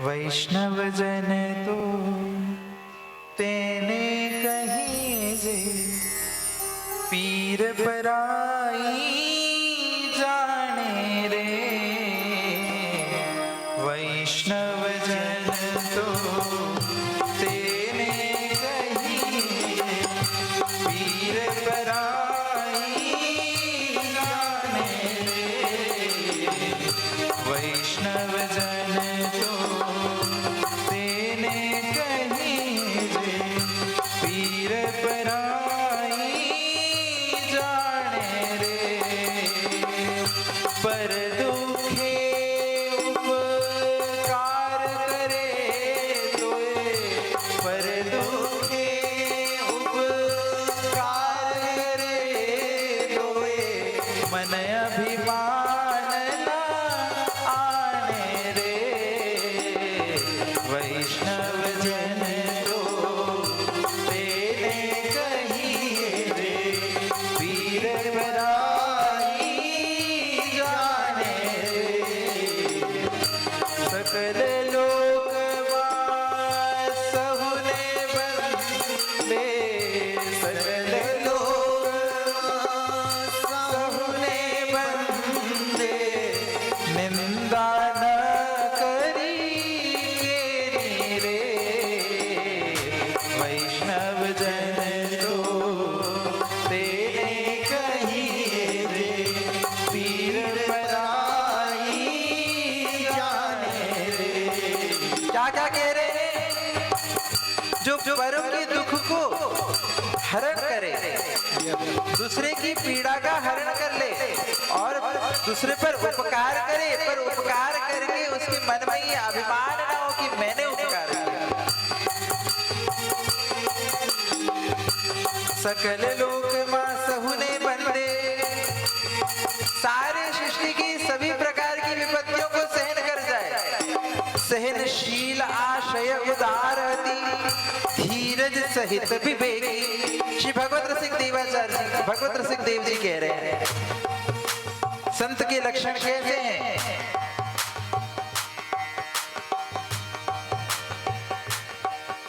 वैष्णव जन तो तेने कहीं जे पीर पराई जाने रे। वैष्णव जन तो तेने कहीं पीर पराई जाने रे। वैष्णव जन तो तेने कहीं जे पीर पराई जाने रे। पर दुखे उपकार करे तोए, पर दुखे उपकार करे तोए, मन अभिमान ना आने रे। वैष्णव जन तो तेने कहीं रे पीर पराई जाने रे। सकल लोकवा सहुने बंदे, सकल लोकवा सहुने बंदे, निंदा न करी के रे। वैष्णव जन तो तेने कहीं रे पीर पराई जाने रे। क्या क्या कह रहे हैं? जो परम के दुख को हरण करे, दूसरे की पीड़ा का हरण कर ले और दूसरे पर उपकार करे, पर उपकार करके उसके मन में ये अभिमान ना हो कि मैंने उपकार किया। सकल लोक मां सहुने बंदे, सारे सृष्टि की सभी प्रकार की विपत्तियों को सहन कर जाए। सहनशील आशय उदार अति, धीरज सहित विवेकी। श्री भगवत रसिक देवाचार्य जी, भगवत रसिक देव जी कह रहे हैं संत के लक्षण कैसे हैं?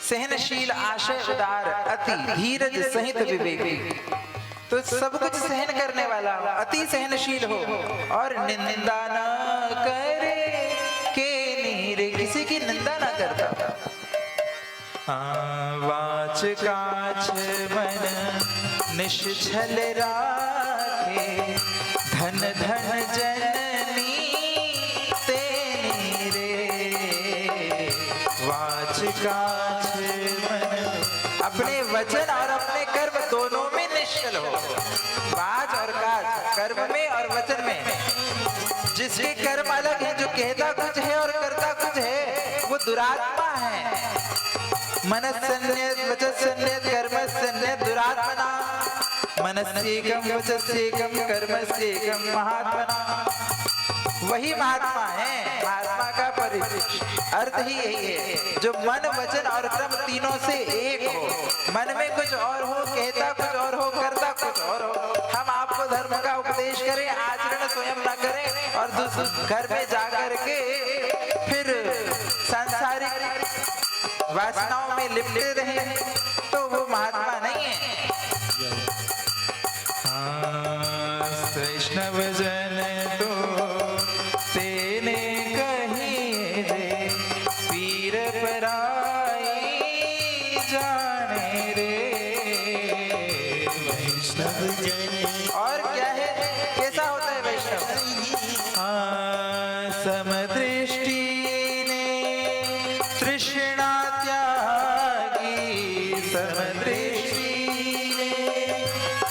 सहनशील आशय उदार अति, धीरज सहित विवेकी। तो सब कुछ सहन करने वाला हो, अति सहनशील हो और निंदा न करे के नीरे, किसी की निंदा ना करता। वाच काछ मन निश्चल राखे, धन धन जननी तेनी रे। वाच काछ मन, अपने वचन और अपने कर्म दोनों में निश्चल हो। वाच और काज, कर्म में और वचन में। जिसके कर्म अलग है, जो कहता कुछ है और करता कुछ है, वो दुरात्मा है। मनस्सन्यत वचस्सन्यत कर्मस्सन्यत दुरात्मना, मनस्येकं वचस्येकं कर्मस्येकं महात्मना। वही महात्मा है। महात्मा का परिचय अर्थ ही यही है, जो मन वचन और कर्म तीनों से एक हो। मन में कुछ और हो, कहता कुछ और हो, करता कुछ और हो। हम आपको धर्म का उपदेश करें, आचरण स्वयं न करें और दूसरे घर में जाकर के फिर सांसारिक वासनाओं में लिपटे रहे, तो वो महात्मा नहीं है। वैष्णव जन तो तेने कहीं रे पीर पराई जाने रे। वैष्णव जन और क्या है, कैसा होता है वैष्णव? समदृष्टि ने तृष्णा त्यागी, समदृष्टि ने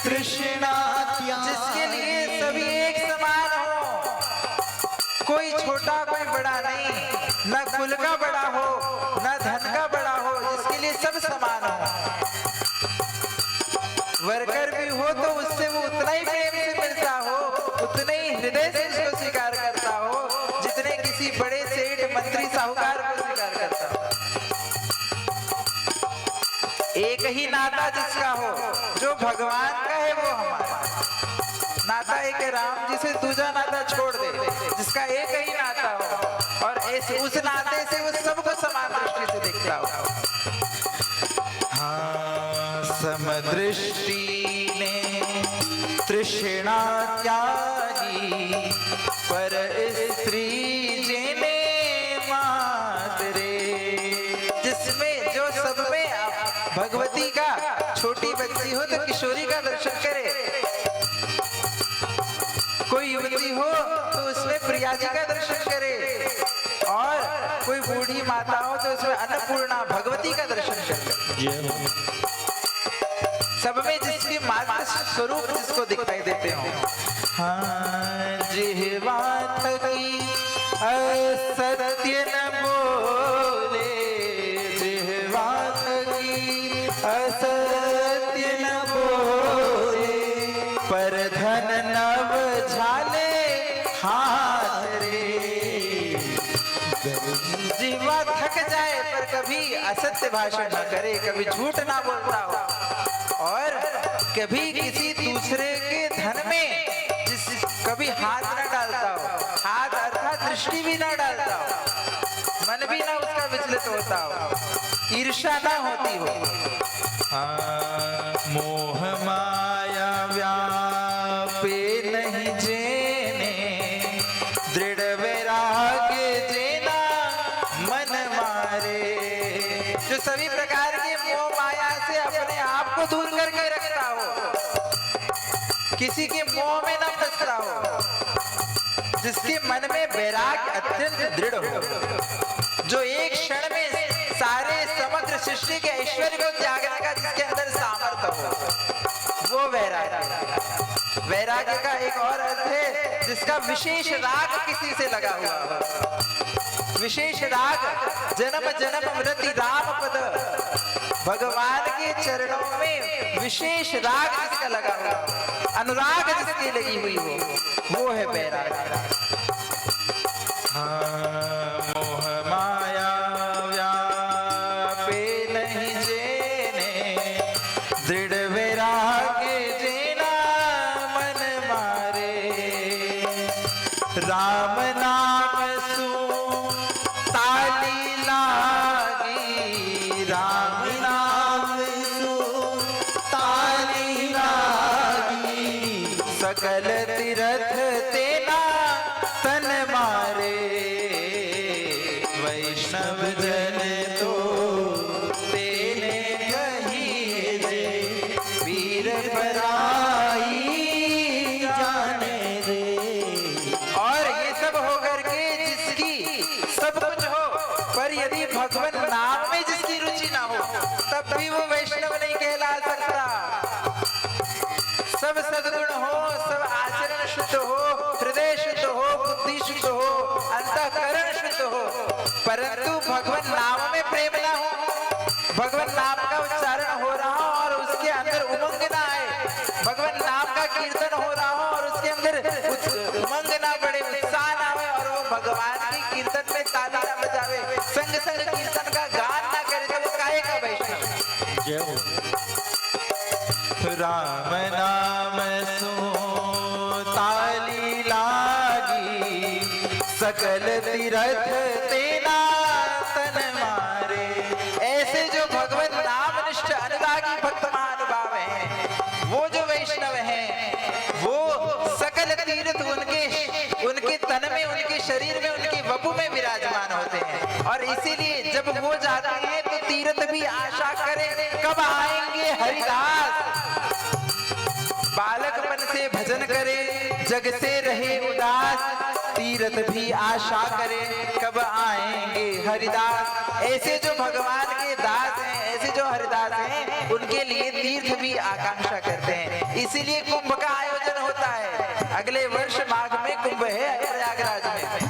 तृष्णा त्यागी। जिसके लिए सभी एक समान हो, कोई छोटा कोई बड़ा नहीं, न कुल का बड़ा हो न धन का बड़ा हो, जिसके लिए सब समान हो। वर्कर भी हो तो उससे वो उतना ही प्रेम से मिलता हो, उतने ही हृदय से उसको स्वीकार करता हो, जितने किसी बड़े सेठ मंत्री साहूकार को स्वीकार करता हो। एक ही नाता जिसका हो, जो भगवान का है वो हमारा नाता। एक राम जी से दूसरा नाता छोड़ दे, जिसका एक ही नाता हो और ऐसे उस नाते से वो सब सृष्टि ने तृष्णा त्यागी, पर स्त्री जेने मात रे। जिसमें जो सब में भगवती का, छोटी बच्ची हो तो किशोरी का दर्शन करे, कोई युवती हो तो उसमें प्रिया जी का दर्शन करे, और कोई बूढ़ी माता हो तो उसमें अन्नपूर्णा भगवती का दर्शन करे। सब में जिसकी माता स्वरूप जिसको दिखाई देते हो। हाँ, जिह्वा थकी असत्य न बोले, जिह्वा थकी असत्य न बोले, पर धन नव झाले हाथ रे। जीवा थक जाए पर कभी असत्य भाषण न करे, कभी झूठ ना बोलता हो, और कभी किसी दूसरे के धन में कभी हाथ न डालता हो। हाथ अर्थात दृष्टि भी ना डालता हो, मन भी ना उसका विचलित होता हो, ईर्ष्या ना होती हो। मोह माया व्यापे नहीं जेने, दृढ़ वैराग्य जेना मन मारे। जो सभी प्रकार के मोह माया से अपने आप को दूर करके रखता हो, किसी के मोह में न फंसता हो, जिसके मन में वैराग्य अत्यंत दृढ़ हो, जो एक क्षण में सारे समग्र सृष्टि के ऐश्वर्य को त्यागने का जिसके अंदर सामर्थ्य हो, वो वैराग्य। वैराग्य का एक और अर्थ है जिसका विशेष राग किसी से लगा हुआ हो, विशेष राग, जन्म जन्म मृति राम पद, भगवान के चरणों में विशेष राग जिसका लगा हुआ, अनुराग जिसकी लगी हुई हो, वो है वैराग्य। हाँ, मोह माया व्यापे नहीं जेने, दृढ़ वैराग्य जेना मन मारे। राम नाम सु ताली लागी, राम नाम सु ताली लागी, सकल तीरथ तेना तन मारे। वैष्णव जन तो तेने कही जे, वीर पराई जाने दे। और ये सब होकर के जिसकी सब कुछ हो, पर यदि भगवान नाम में जिसकी रुचि ना हो, तब भी वो वैष्णव नहीं कहला सकता। सब सद्गुण हो, सब आचरण शुद्ध हो, हृदय शुद्ध हो, बुद्धि शुद्ध हो, अंतःकरण शुद्ध हो, परंतु भगवान नाम में प्रेम ना हो, भगवान नाम का उच्चारण हो रहा हो और उसके अंदर उमंग ना आए, भगवान नाम का कीर्तन हो रहा हो और उसके अंदर उमंग ना बढ़े, उत्साह ना हो, और वो भगवान के कीर्तन में ताली ना बजावे, संग संग कीर्तन का गान ना करे, तो वो काहे का वैष्णव। जय हो। राम नाम सो ताली लागी, सकल तीरथ तेना तन मारे। ऐसे जो भगवान नाम निष्ठ अनुरागी भक्त महानुभाव हैं, वो जो वैष्णव हैं, वो सकल तीर्थ उनके तन में, उनके शरीर में, उनके वपु में विराजमान होते हैं। और इसीलिए जब वो जाते हैं तो तीर्थ भी आशा करें कब आएंगे हरिदास। बालकपन से भजन करे, जग से रहे उदास, तीर्थ भी आशा करे कब आएंगे हरिदास। ऐसे जो भगवान के दास हैं, ऐसे जो हरिदास हैं, उनके लिए तीर्थ भी आकांक्षा करते हैं। इसीलिए कुंभ का आयोजन होता है। अगले वर्ष माघ में कुंभ है प्रयागराज में।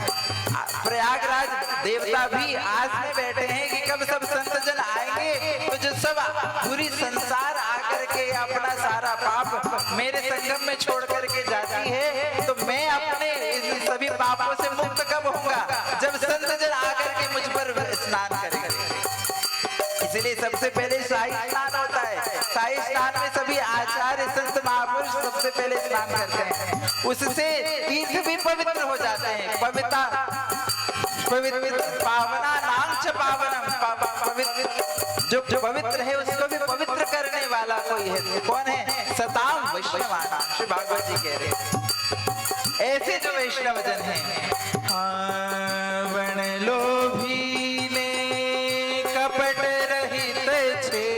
प्रयागराज देवता भी आस में बैठे हैं कि कब सब संत जन आएंगे, तो जो सब पूरी संसार आकर के अपना सारा पाप मेरे संगम में छोड़ करके जाती है, तो मैं अपने इन सभी पापों से मुक्त कब होऊंगा, जब संत जन आकर के मुझ पर स्नान करेंगे। इसलिए सबसे पहले शाही स्नान होता है। शाही स्नान में सभी आचार्य संत महापुरुष सबसे पहले स्नान करते हैं, उससे तीर्थ भी पवित्र हो जाते हैं। पवित्र पावना नाम च पावनम, पवित्र जो पवित्र है उसको भी पवित्र करने वाला कोई है। कौन है? सताम वैष्णवानां, श्री भागवत जी कह रहे हैं। ऐसे जो वैष्णव जन हैं, हाँ बण लोभी ने कपट रहित छे,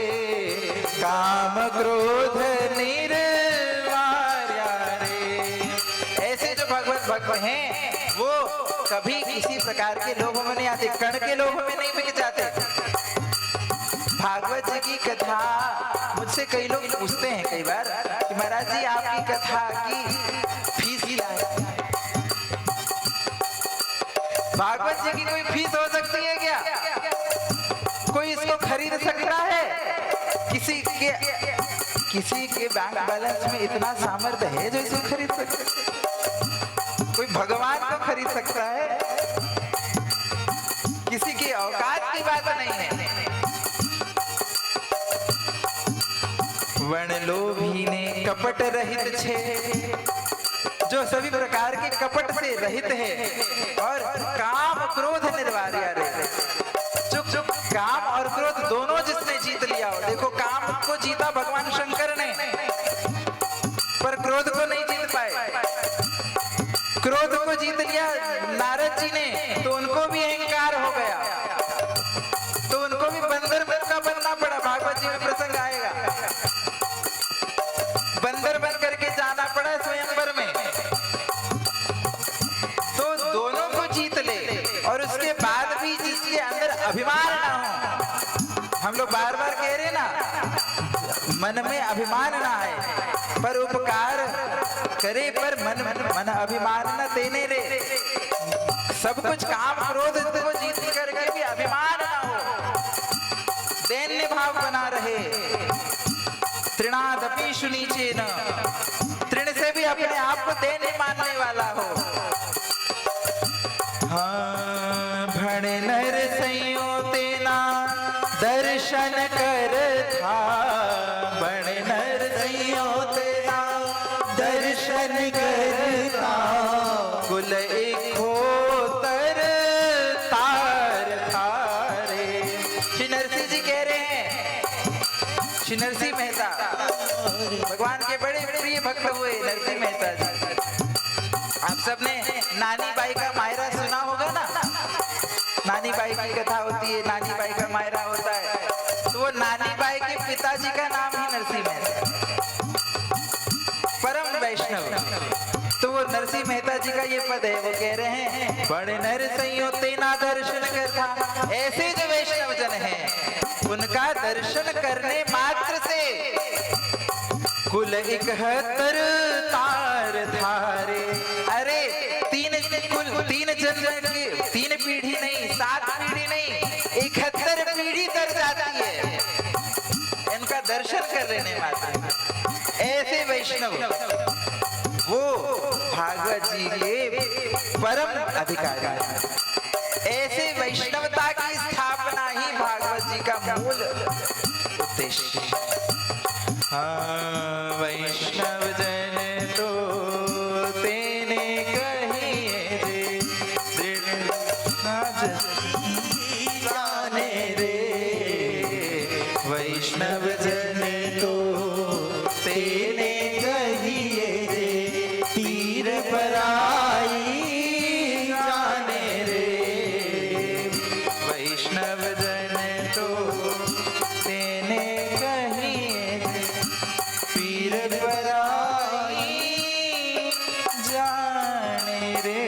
काम क्रोध निर्वार्या रे। ऐसे जो भगवत भक्त हैं वो कभी किसी प्रकार के लोभ में नहीं आते, कण के लोभ में नहीं बिक जाते। भागवत जी की कथा मुझसे कई लोग पूछते हैं कई बार कि महाराज जी आपकी कथा की फीस क्या है? भागवत जी की कोई फीस हो सकती है क्या? कोई इसको खरीद सकता है? किसी के बैंक बैलेंस में इतना सामर्थ्य है जो इसको खरीद सकते? कोई भगवान को खरीद सकता है? किसी की औकात की बात नहीं है। वण लोभी ने कपट रहित छे, जो सभी प्रकार के कपट से रहित है, और काम क्रोध निर्वार्या रे। चुप चुप, काम और क्रोध दोनों जिसने जीत लिया हो। देखो काम को जीता भगवान शंकर ने, पर क्रोध को नहीं जीत पाए। क्रोध को जीत लिया नारद जी ने, तो उनको भी अहंकार हो गया, तो उनको भी बंदर का बनना पड़ा। भागवत जी में प्रसंग आएगा, बंदर बन करके जाना पड़ा स्वयंवर में। तो दोनों को जीत ले, और उसके बाद भी जिसके अंदर अभिमान ना हो। हम लोग बार बार कह रहे ना, मन में अभिमान ना आए, पर उपकार करे पर मन अभिमान न देने रे। सब कुछ काम क्रोध को जीत करके भी अभिमान ना हो, दैन्य भाव बना रहे। तृणादपि शुनीचेन, तृण से भी अपने आप को दैन्य मानने वाला हो। हाँ भण नर सैयो तेना दर्शन कर था, बण नर सैयो तेना दर्शन करता, कुल इकोतर तार थारे। श्री नरसिंह जी कह रहे हैं, श्री नरसिंह मेहता भगवान के बड़े प्रिय भक्त हुए नरसिंह मेहता जी। आप सबने नानी बाई का मायरा सुना होगा ना, नानी बाई की कथा होती है, नानी बाई का मायरा होता है। तो वो नानी बाई के पिताजी का नाम ही नरसिंह मेहता, परम वैष्णव। तो वो नरसिंह मेहता जी का ये पद है। वो कह रहे हैं, बड़े नर सैयो तेना दर्शन करता। ऐसे जो वैष्णव जन हैं उनका दर्शन करने मात्र से कुल 71 तार धारे। अरे तीन जन्म की 3 पीढ़ी नहीं, 7 पीढ़ी नहीं, 71 पीढ़ी तर जाती है इनका दर्शन कर लेने मात्र। ऐसे वैष्णव वो भागवत जी के परम अधिकारी हैं। ऐसे वैष्णवता की स्थापना ही भागवत जी का मूल उद्देश्य है। हाँ वैष्णव जन तो तेने कहिए रे, दृढ़ जाने रे। वैष्णव जन तो तेने कहिए रे, पीर पराई जाने रे। वैष्णव जन तो तेने कहिए रे, पीर पराई जाने रे।